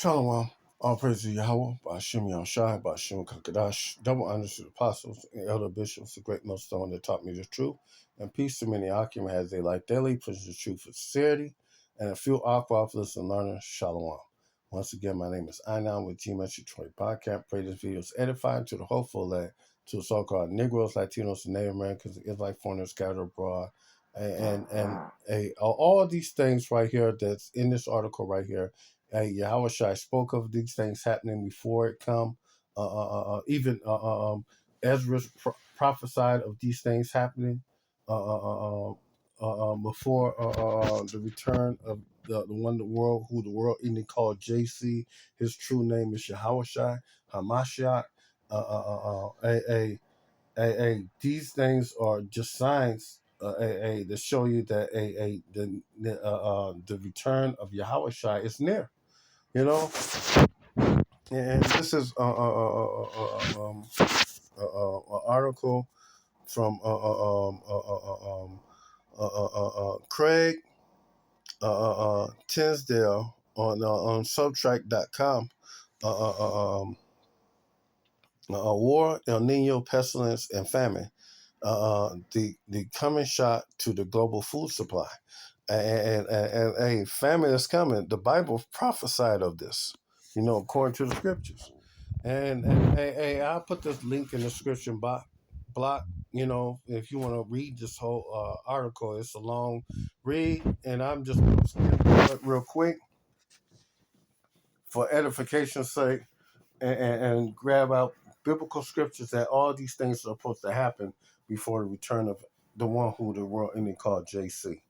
Shalom. All praise to Yahweh, Ba'ashim Yahushai, Ba'ashim Kakadash, double honors to the apostles and elder bishops, the great millstone that taught me the truth, and peace to many Akim as they life daily, preaching the truth with sincerity, and a few aquaphilus and learners. Shalom. Once again, my name is Inon with GMS Detroit Podcast. Pray this video is edifying to the hopeful that to the so-called Negroes, Latinos, and Native Americans, Israelite foreigners scattered abroad, and all of these things right here that's in this article right here. Yahweh Shai spoke of these things happening before it come. Even Ezra prophesied of these things happening before the return of the one the world who the world even called JC. His true name is Yahweh Shai Hamashiach. These things are just signs. To show you that the return of Yahweh Shai is near. You know, and this is an article from Craig Tinsdale on Subtract.com. War, El Nino, pestilence, and famine. The coming shot to the global food supply. And a famine is coming. The Bible prophesied of this, according to the scriptures. And I'll put this link in the description block. If you want to read this whole article, it's a long read, and I'm just going to skip through it real quick for edification's sake, and grab out biblical scriptures that all these things are supposed to happen before the return of the one who the world ending called JC.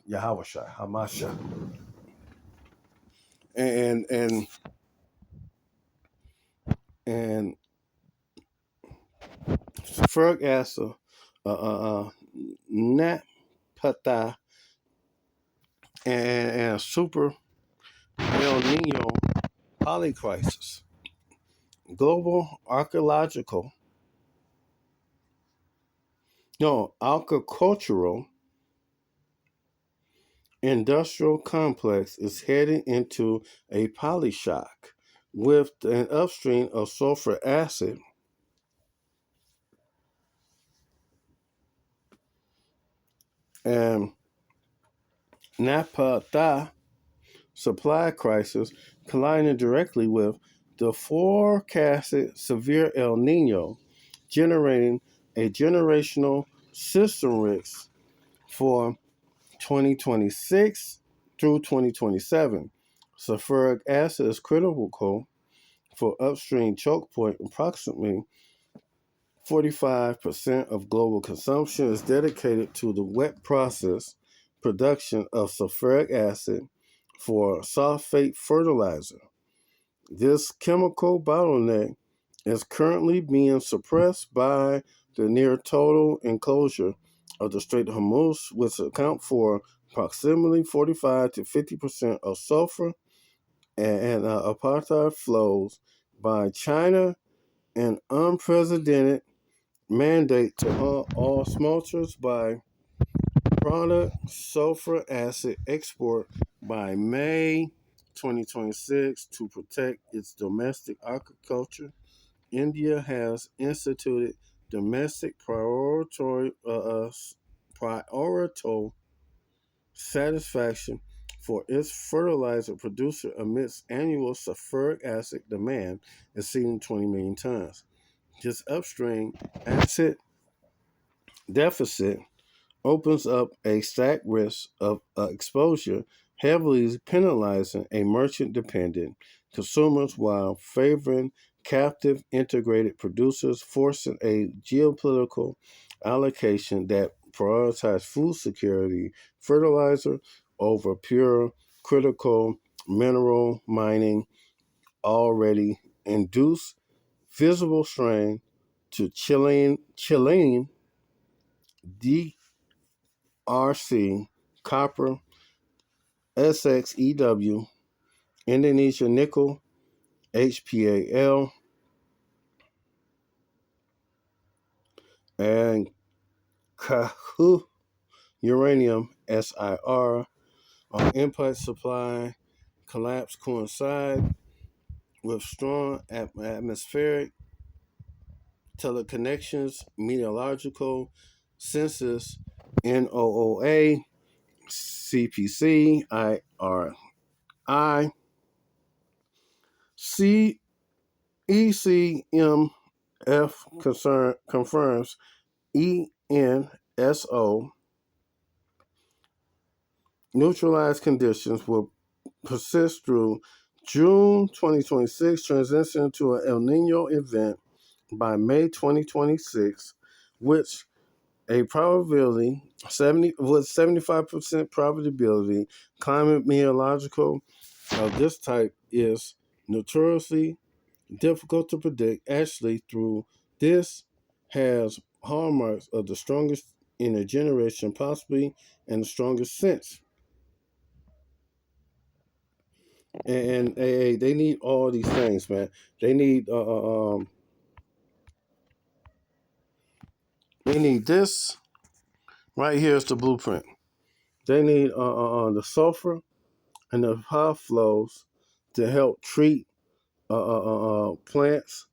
Yahweh Shai, Hamasha. And Ferg Asa, Nat Pata, and Super El Nino Polycrisis. Global agricultural industrial complex is heading into a polyshock with an upstream of sulfuric acid and naphtha supply crisis colliding directly with the forecasted severe El Nino, generating a generational system risk for 2026 through 2027. Sulfuric acid is critical for upstream choke point. Approximately 45% of global consumption is dedicated to the wet process production of sulfuric acid for sulfate fertilizer. This chemical bottleneck is currently being suppressed by the near total enclosure of the Strait of Hormuz, which account for approximately 45 to 50% of sulfur and apartheid flows by China, an unprecedented mandate to all smelters by product sulfur acid export by May 2026 to protect its domestic agriculture. India has instituted domestic priority satisfaction for its fertilizer producer amidst annual sulfuric acid demand exceeding 20 million tons. This upstream acid deficit opens up a stacked risk of exposure, heavily penalizing a merchant-dependent consumers while favoring captive integrated producers, forcing a geopolitical allocation that prioritizes food security, fertilizer over pure critical mineral mining, already induced visible strain to Chilean DRC, copper, SXEW, Indonesia nickel, HPAL, and uranium SIR on input supply collapse coincide with strong atmospheric teleconnections, meteorological census, NOOA, CPC, IRI, ECMF confirms ENSO neutralized conditions will persist through June 2026, transition to an El Nino event by May 2026, which a probability 75% probability. Climate meteorological of this type is notoriously difficult to predict. Actually, through this has hallmarks of the strongest in a generation, possibly, and the strongest since. And they need all these things, man. They need they need this right here is the blueprint. They need the sulfur and the high flows to help treat plants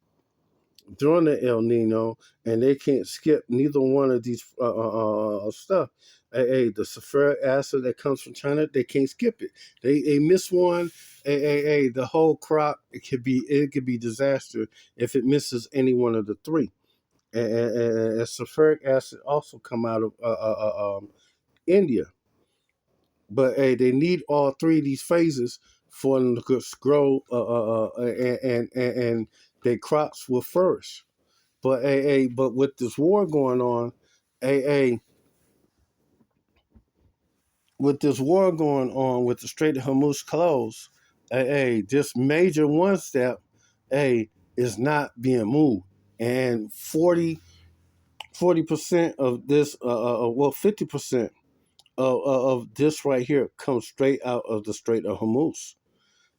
during the El Nino, and they can't skip neither one of these stuff. The sulfuric acid that comes from China, they can't skip it. They miss one. The whole crop it could be disaster if it misses any one of the three. And sulfuric acid also come out of India, but they need all three of these phases for them to grow and their crops will flourish. But with this war going on, a with this war going on with the Strait of Hormuz closed, this major one step, is not being moved, and 40% of this, 50% of this right here comes straight out of the Strait of Hormuz,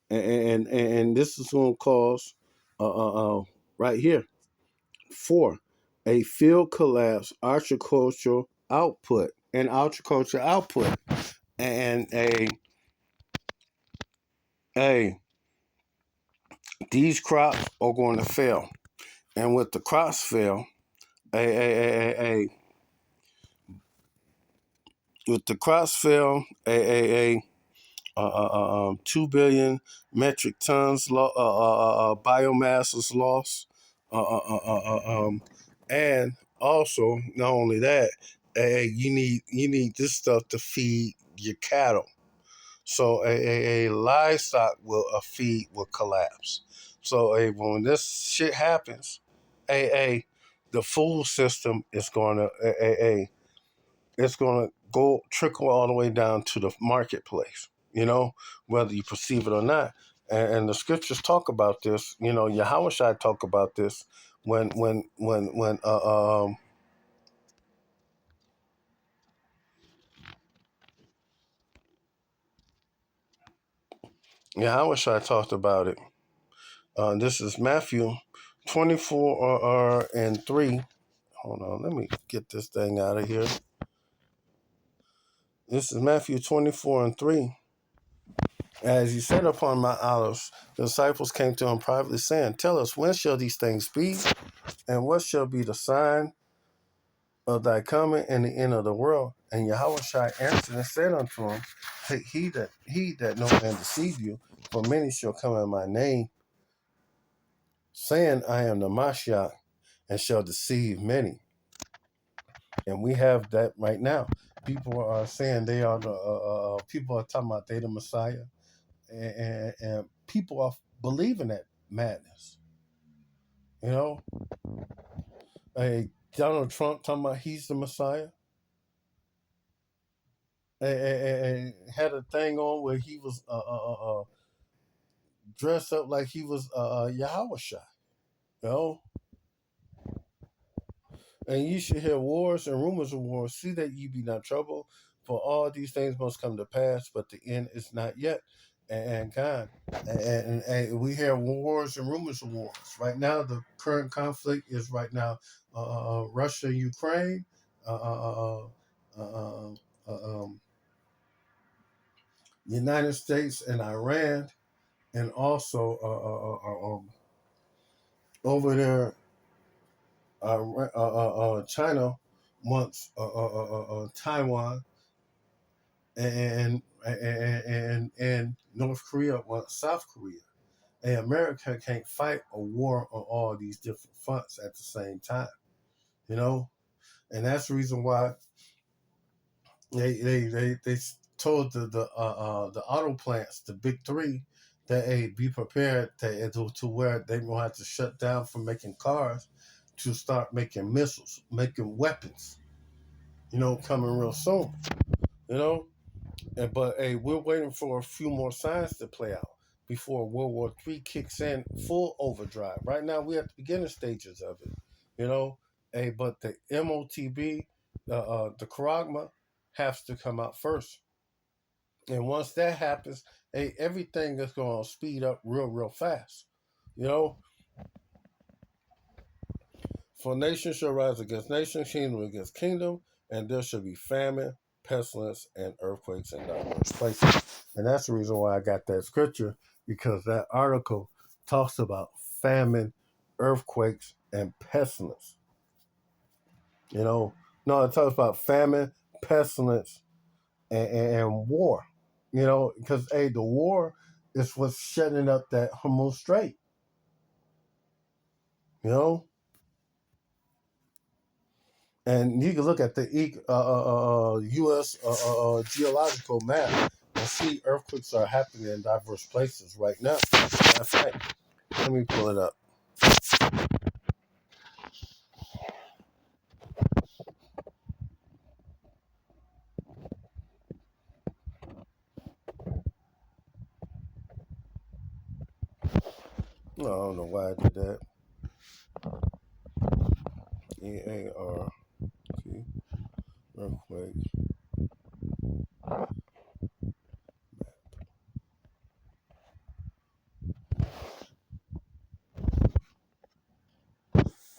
and this is going to cause, right here. 4. A field collapse, agricultural output, and a these crops are going to fail, and with the crops fail, a with the crops fail, 2 billion metric tons biomass is lost, and also not only that, you need this stuff to feed your cattle. So a livestock feed will collapse. So when this shit happens, the food system is going to it's going to go trickle all the way down to the marketplace. Whether you perceive it or not. And the scriptures talk about this. Yahweh Shai talk about this when Yahweh Shai talked about it. This is Matthew 24 and 3. Hold on, let me get this thing out of here. This is Matthew 24 and 3. As he sat upon Mount Olives, the disciples came to him privately, saying, "Tell us, when shall these things be? And what shall be the sign of thy coming and the end of the world?" And Yahweh Shai answered and said unto him, He that no man deceive you, for many shall come in my name, saying, I am the Mashiach, and shall deceive many. And we have that right now. People are saying they are the people are talking about they the Messiah, and people are believing that madness. Donald Trump talking about he's the Messiah, and had a thing on where he was dressed up like he was Yahweh Shai, you know. And you should hear wars and rumors of wars. See that ye be not troubled, for all these things must come to pass, but the end is not yet. And God, and we hear wars and rumors of wars. Right now, the current conflict is right now Russia, Ukraine, uh, uh, uh, uh, um, United States and Iran, and also over there, China wants Taiwan, and North Korea wants South Korea. And America can't fight a war on all these different fronts at the same time, you know. And that's the reason why they told the auto plants, the big three, that hey, be prepared to where they gonna have to shut down from making cars to start making missiles, making weapons, coming real soon, you know. But hey, we're waiting for a few more signs to play out before World War III kicks in full overdrive. Right now, we're at the beginning stages of it, you know. Hey, but the MOTB, the Charagma, has to come out first. And once that happens, hey, everything is going to speed up real, real fast. You know, for nation shall rise against nation, kingdom against kingdom, and there shall be famine, pestilence, and earthquakes in diverse places. And that's the reason why I got that scripture, because that article talks about famine, earthquakes, and pestilence. You know, no, it talks about famine, pestilence, and war. You know, because hey, the war is what's shutting up that Hormuz Strait. You know, and you can look at the U.S. Geological map and see earthquakes are happening in diverse places right now. Matter of fact, let me pull it up. No, I don't know why I did that. EART earthquake.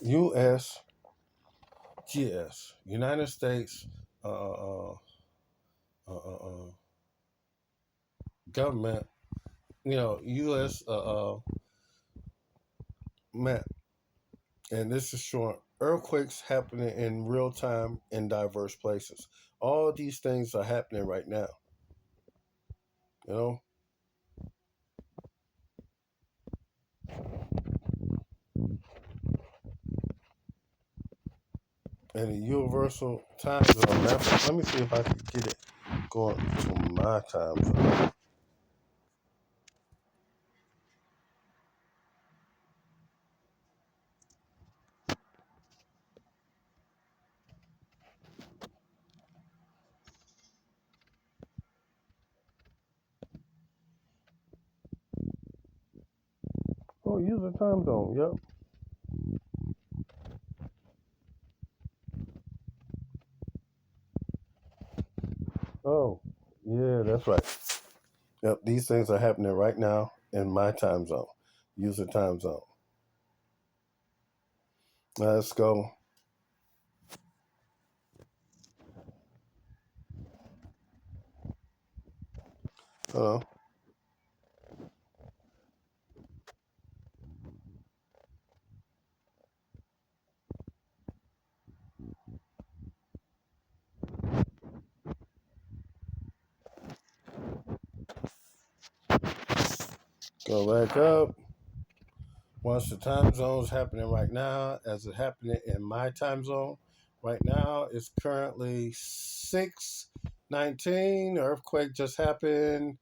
USGS, United States uh, uh, uh, uh, government, U.S. map, and this is showing earthquakes happening in real time in diverse places. All these things are happening right now, you know. And the universal time zone. Let me see if I can get it going to my time zone. Oh, use the time zone. Yep. Oh, yeah, that's right. Yep, these things are happening right now in my time zone. Use the time zone. Let's go. Hold on. Go back up. Once the time zone is happening right now, as it's happening in my time zone, right now it's currently 6:19. Earthquake just happened.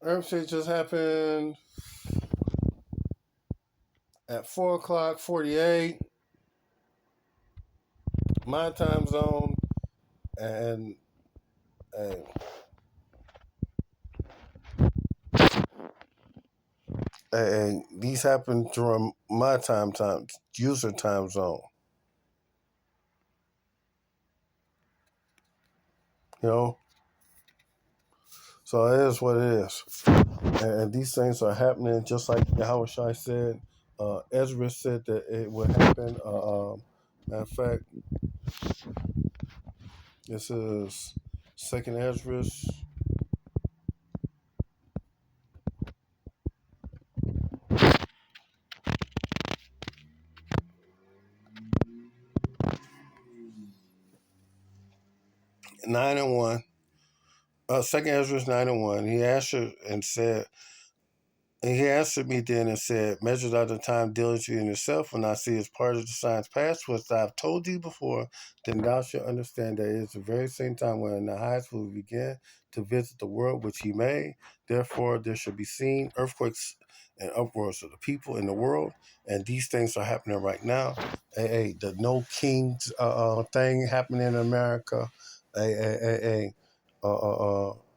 Earthquake just happened at 4 o'clock 48 my time zone, and and, and these happen during my time user time zone. You know, So it is what it is. And these things are happening just like Yahweh Shai said. Ezra said that it would happen. Matter of fact, this is Second Ezra 9:1. Second Ezra 9:1. He answered and said, and he answered me then and said, measure out the time diligently in yourself, when I see as part of the signs past, which I have told thee before, then thou shalt understand that it is the very same time when the highest will begin to visit the world which he made. Therefore there shall be seen earthquakes and uproars of the people in the world, and these things are happening right now. The no kings thing happening in America.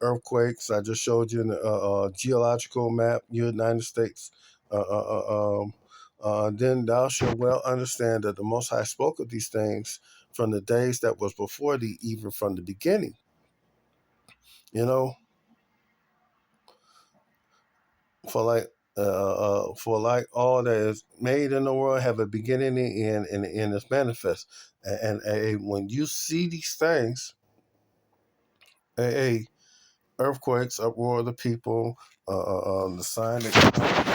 Earthquakes. I just showed you in the geological map, United States. Then thou shalt well understand that the Most High spoke of these things from the days that was before thee, even from the beginning. You know, for like all that is made in the world have a beginning and the end is manifest. And when you see these things, a earthquakes, uproar of the people, the sign that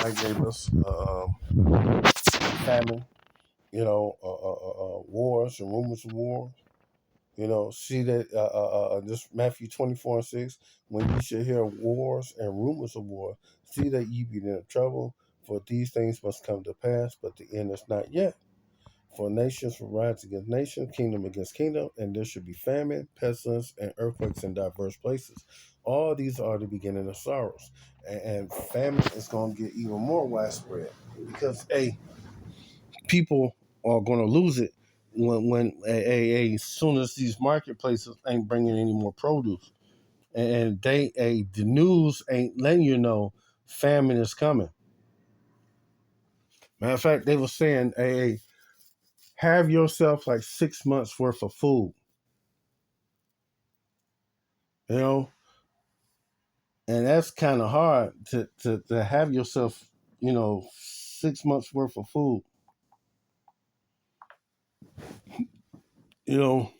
I gave us, famine, wars and rumors of war. See that this Matthew 24:6, when you should hear wars and rumors of war, see that ye be in trouble, for these things must come to pass, but the end is not yet. For nations will rise against nation, kingdom against kingdom, and there should be famine, pestilence, and earthquakes in diverse places. All these are the beginning of sorrows. And famine is going to get even more widespread because, people are going to lose it as soon as these marketplaces ain't bringing any more produce. And the news ain't letting you know famine is coming. Matter of fact, they were saying, have yourself like 6 months worth of food. you know, and that's kind of hard to have yourself, 6 months worth of food, you know.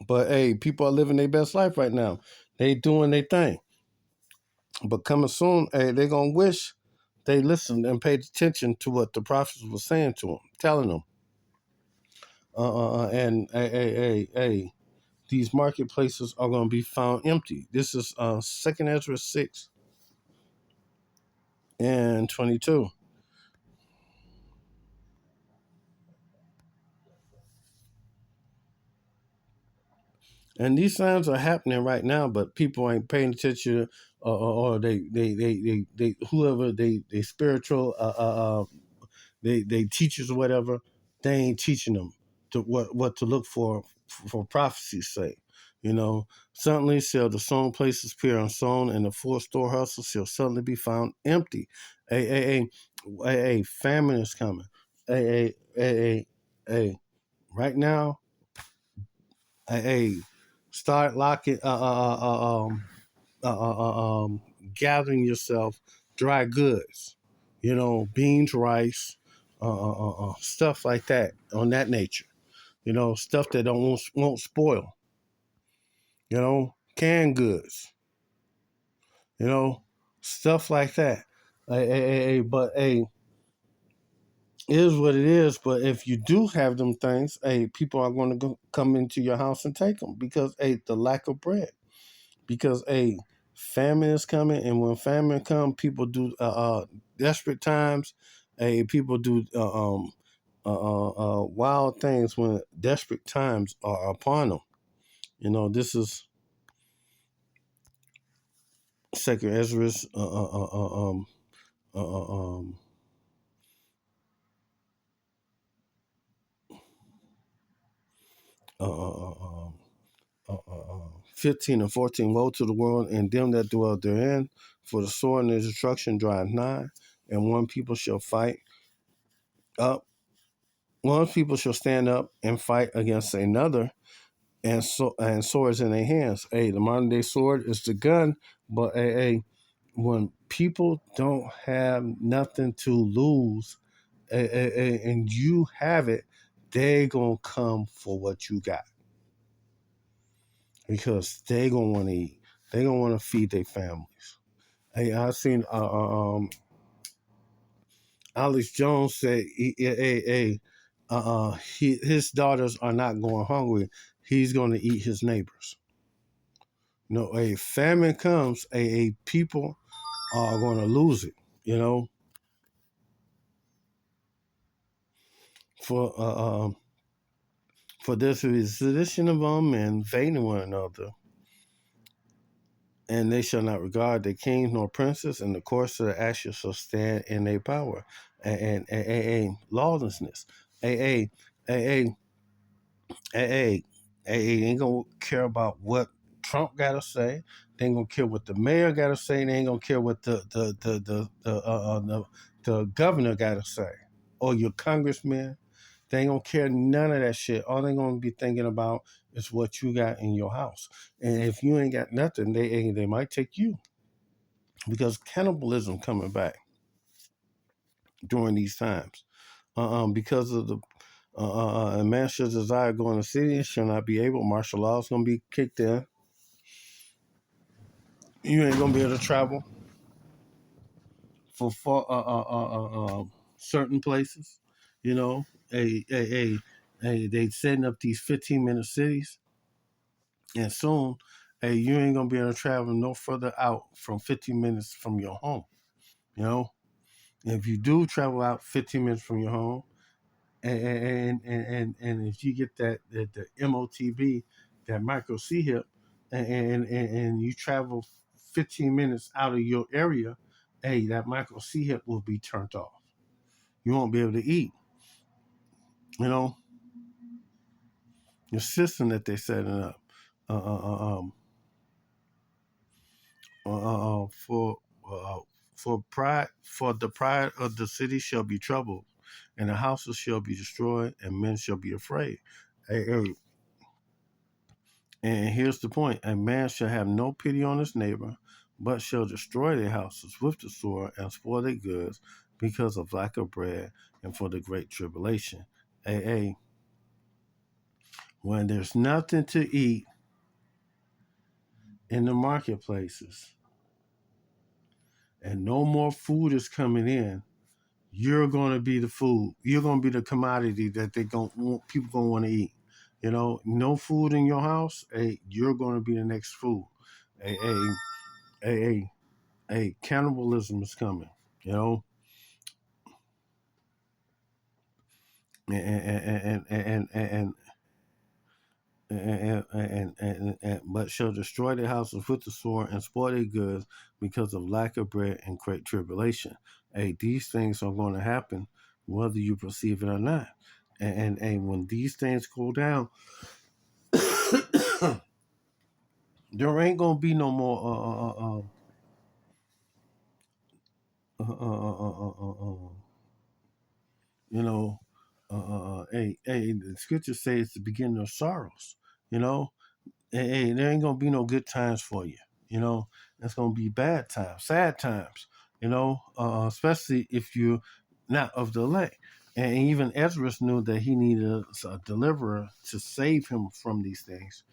But people are living their best life right now. They doing their thing. But coming soon, they gonna wish they listened and paid attention to what the prophets were saying to them, telling them. And these marketplaces are gonna be found empty. This is Second Ezra 6:22. And these signs are happening right now, but people ain't paying attention, or they whoever they spiritual they teachers or whatever, they ain't teaching them to what to look for prophecy's sake. Suddenly shall the sown places appear unsown, and the full storehouses shall suddenly be found empty. Famine is coming. Right now, start locking, gathering yourself dry goods, beans, rice, stuff like that, on that nature, stuff that won't spoil, canned goods, stuff like that. But it is what it is. But if you do have them things, people are going to come into your house and take them because the lack of bread. Because famine is coming, and when famine comes, people do desperate times. People do wild things when desperate times are upon them. This is Second Ezra's uh, uh, um, 15 and 14. Woe to the world and them that dwell therein, for the sword and the destruction draweth nigh, and one people shall fight up. One people shall stand up and fight against another, and swords in their hands. Hey, the modern day sword is the gun, but when people don't have nothing to lose, and you have it, they gonna come for what you got because they gonna want to eat. They gonna want to feed their families. Hey, I seen Alex Jones said, his daughters are not going hungry. He's going to eat his neighbors. No, a famine comes, people are going to lose it. You know, for for this is sedition of all men, invading one another, and they shall not regard the king nor princes, and the course of the ashes shall stand in their power, and lawlessness. A a a a a ain't gonna care about what Trump gotta say. They ain't gonna care what the mayor gotta say. They ain't gonna care what the governor gotta say, or your congressman. They ain't gonna care none of that shit. All they gonna be thinking about is what you got in your house. And if you ain't got nothing, they might take you because cannibalism coming back during these times. Because of the a man should desire go in the city and shall not be able. Martial law is gonna be kicked in. You ain't gonna be able to travel for certain places. You know, they setting up these 15-minute cities, and soon, you ain't gonna be able to travel no further out from 15 minutes from your home. You know, if you do travel out 15 minutes from your home, and if you get the MOTB, that micro C hip, and you travel 15 minutes out of your area, that micro C hip will be turned off. You won't be able to eat. You know, the system that they're setting up uh, uh, um, for uh, for the pride of the city shall be troubled, and the houses shall be destroyed, and men shall be afraid. Hey, and here's the point: a man shall have no pity on his neighbor, but shall destroy their houses with the sword and spoil their goods because of lack of bread and for the great tribulation. When there's nothing to eat in the marketplaces and no more food is coming in, you're going to be the food. You're going to be the commodity that people going to want to eat. You know, no food in your house, you're going to be the next food. Hey, hey, hey, cannibalism is coming. You know, and and and and and, but shall destroy their houses with the sword and spoil their goods because of lack of bread and great tribulation. These things are going to happen whether you perceive it or not. And when these things go down, there ain't gonna be no more you know the scriptures say it's the beginning of sorrows. You know, there ain't gonna be no good times for you. You know, it's gonna be bad times, sad times. You know, especially if you're not of the elect. And even Ezra knew that he needed a deliverer to save him from these things.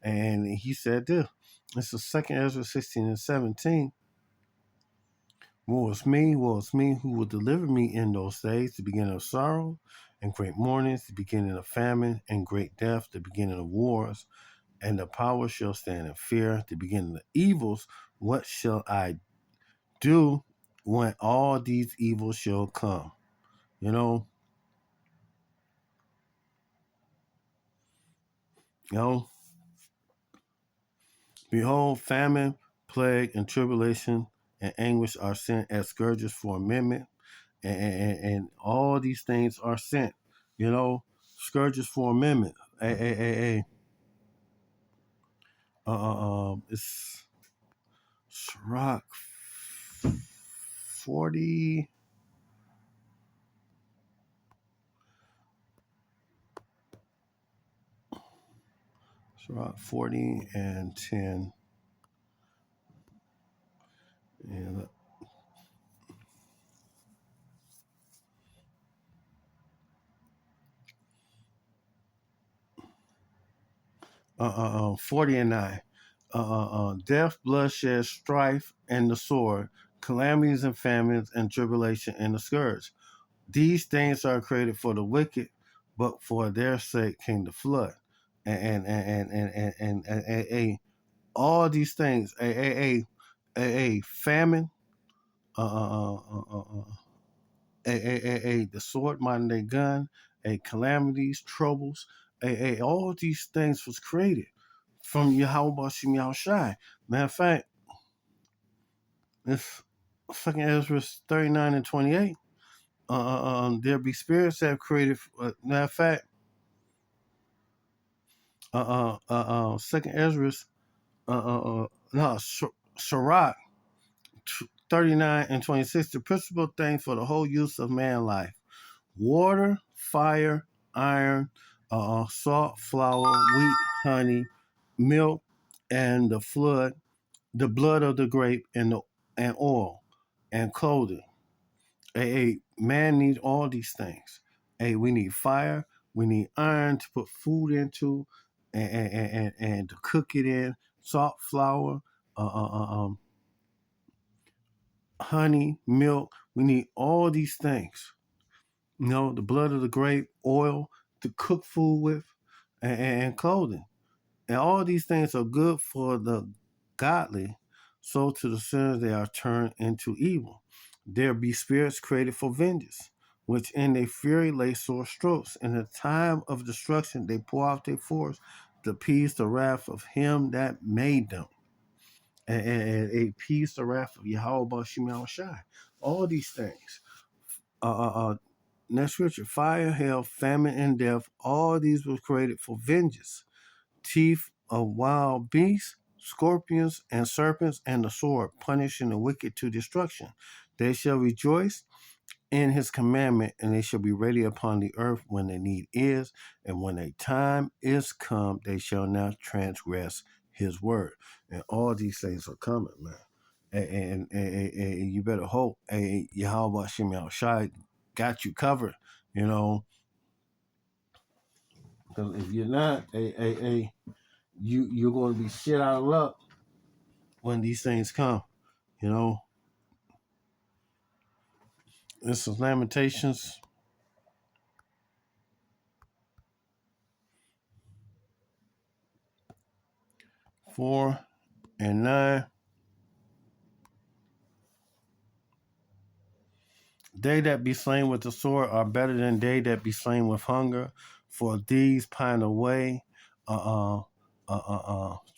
And he said this. It's the second Ezra 16 and 17. Woe is me, who will deliver me in those days, the beginning of sorrow and great mournings, the beginning of famine and great death, the beginning of wars, and the power shall stand in fear, the beginning of evils. What shall I do when all these evils shall come? You know, you know, behold, famine, plague, and tribulation and anguish are sent as scourges for amendment, and all these things are sent. You know, scourges for amendment. It's Rock 40. Sirach 40 and 10. And 40 and 9. Death, bloodshed, strife, and the sword, calamities and famines, and tribulation and the scourge. These things are created for the wicked, but for their sake came the flood. And all these things, famine, the sword, modern day gun, calamities, troubles, all these things was created from Yahweh Shem Yahushai. Matter of fact, it's Second Ezra 39 and 28. There be spirits that have created. Matter of fact, Second Ezra, no, Sirach 39 and 26. The principal thing for the whole use of man life: water, fire, iron, salt, flour, wheat, honey, milk, and the flood, the blood of the grape, and oil, and clothing. Man needs all these things. We need fire, we need iron to put food into, and to cook it in, salt, flour, honey, milk. We need all these things. The blood of the grape, oil to cook food with, and clothing. And all these things are good for the godly, so to the sinners they are turned into evil. There be spirits created for vengeance, which in their fury lay sore strokes. In the time of destruction they pour out their force to appease the wrath of him that made them. And appease the wrath of Yahweh Shema Shai. All these things. Next scripture, fire, hell, famine, and death, all these were created for vengeance. Teeth of wild beasts, scorpions, and serpents, and the sword, punishing the wicked to destruction. They shall rejoice in his commandment, and they shall be ready upon the earth when the need is, and when a time is come, they shall not transgress his word. And all these things are coming, man. And you better hope, Yahweh Shem Shai got you covered, because if you're not, you're going to be shit out of luck when these things come. This is Lamentations 4 and 9. They that be slain with the sword are better than they that be slain with hunger, for these pine away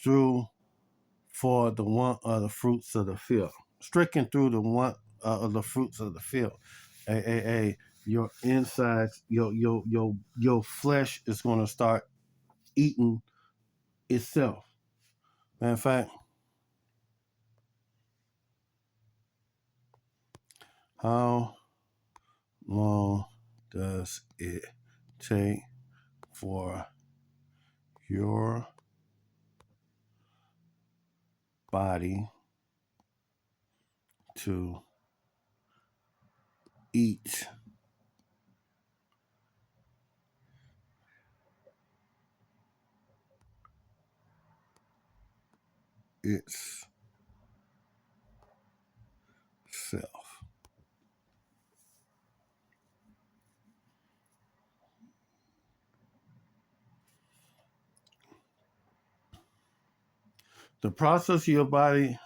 through for the want of the fruits of the field. Stricken through the want of the fruits of the field. Your insides, your flesh is going to start eating itself. Matter of fact, how long does it take for your body to eat itself? The process of your body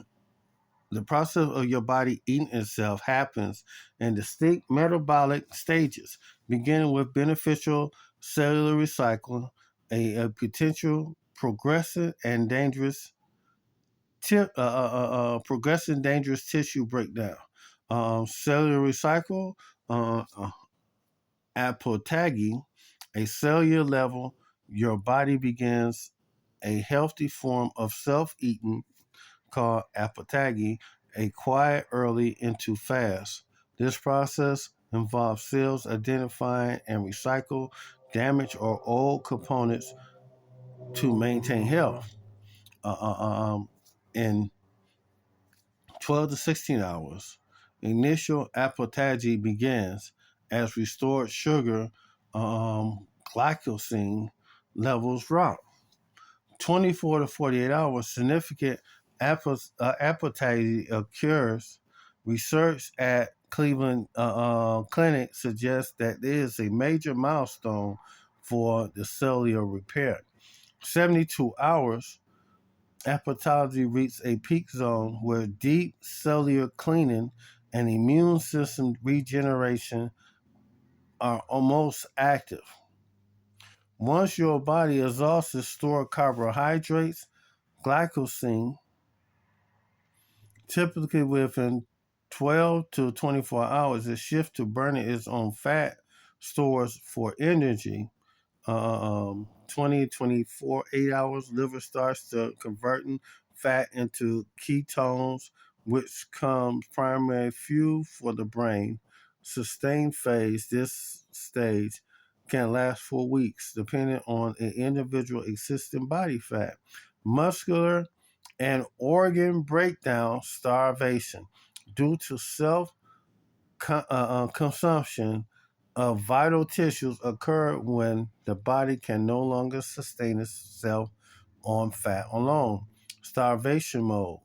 The process of your body eating itself happens in distinct metabolic stages, beginning with beneficial cellular recycle, a potential progressive and dangerous progressive dangerous tissue breakdown. Cellular recycle, apoptaging, a cellular level, your body begins a healthy form of self-eating called apoptaging, a quiet early into fast. This process involves cells identifying and recycle damaged or old components to maintain health. In 12 to 16 hours, initial apoptosis begins as restored sugar glycogen levels drop. 24 to 48 hours, significant apoptosis occurs. Research at Cleveland Clinic suggests that it is a major milestone for the cellular repair. 72 hours, apoptosis reaches a peak zone where deep cellular cleaning and immune system regeneration are almost active. Once your body exhausts stored carbohydrates, glycogen, typically within 12 to 24 hours, it shifts to burning its own fat stores for energy. 20, 24, 8 hours, liver starts to converting fat into ketones, which comes primary fuel for the brain. Sustained phase, this stage can last for weeks, depending on an individual existing body fat. Muscular and organ breakdown, starvation, due to self consumption of vital tissues occur when the body can no longer sustain itself on fat alone. Starvation mode.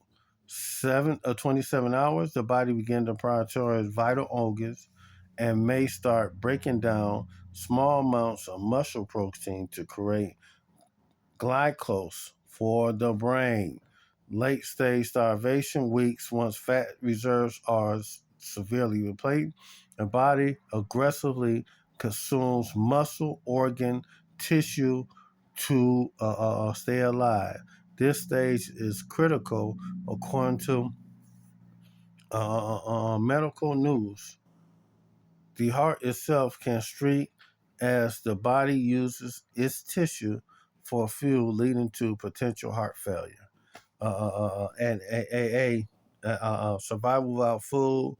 27 hours, the body begins to prioritize vital organs and may start breaking down small amounts of muscle protein to create glucose for the brain. Late stage starvation weeks, once fat reserves are severely depleted, the body aggressively consumes muscle, organ, tissue to stay alive. This stage is critical according to medical news. The heart itself can streak as the body uses its tissue for fuel, leading to potential heart failure. And survival without food,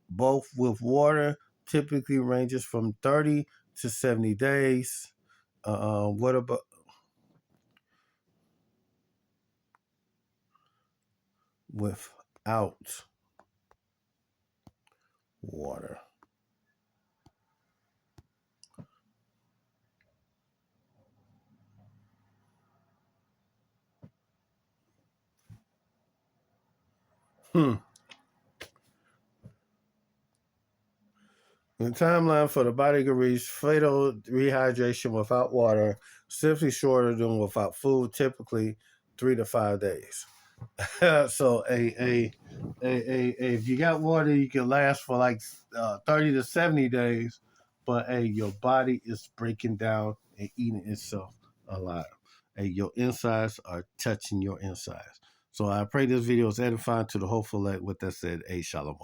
both with water, typically ranges from 30 to 70 days. What about without water? Hmm. The timeline for the body to reach fatal rehydration without water, simply shorter than without food, typically 3 to 5 days. So if you got water, you can last for like 30 to 70 days, but your body is breaking down and eating itself alive. Your insides are touching your insides. So I pray this video is edifying to the hopeful. With that said, shalom.